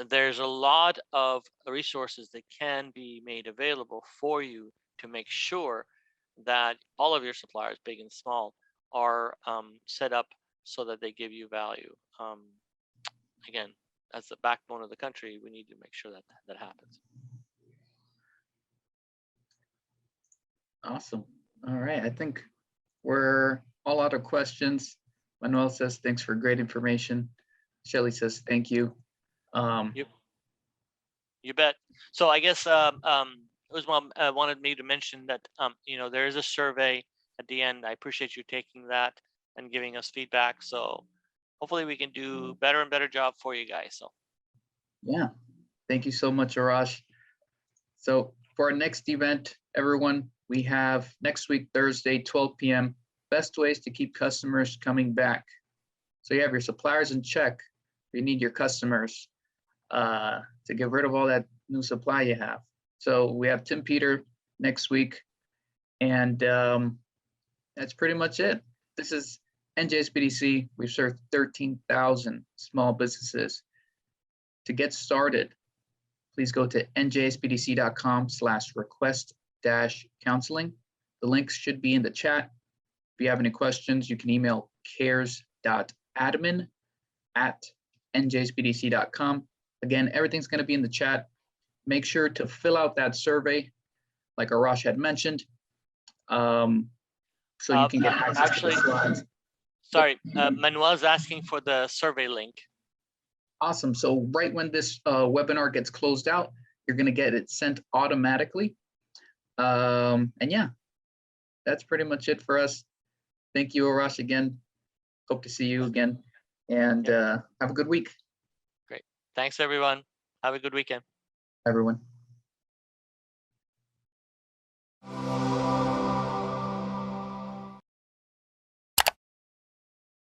there's a lot of resources that can be made available for you to make sure that all of your suppliers, big and small, are set up so that they give you value. Again, as the backbone of the country, we need to make sure that that happens. Awesome. All right, I think we're all out of questions. Manuel says, thanks for great information. Shelly says, thank you. You bet. So I guess Usman wanted me to mention that there is a survey at the end. I appreciate you taking that and giving us feedback. So hopefully we can do better and better job for you guys. So yeah, thank you so much, Arash. So for our next event, everyone, we have next week, Thursday, 12 p.m. Best ways to keep customers coming back. So you have your suppliers in check. You need your customers to get rid of all that new supply you have. So we have Tim Peter next week, and that's pretty much it. This is NJSBDC. We've served 13,000 small businesses. To get started, please go to njsbdc.com/request-counseling. The links should be in the chat. If you have any questions, you can email cares.admin@njsbdc.com. Again, everything's going to be in the chat. Make sure to fill out that survey, like Arash had mentioned, so you can get access to the slides. sorry, Manuel's asking for the survey link. Awesome. So right when this webinar gets closed out, you're going to get it sent automatically. And yeah, that's pretty much it for us. Thank you, Arash, again. Hope to see you again. And have a good week. Great. Thanks, everyone. Have a good weekend. Everyone.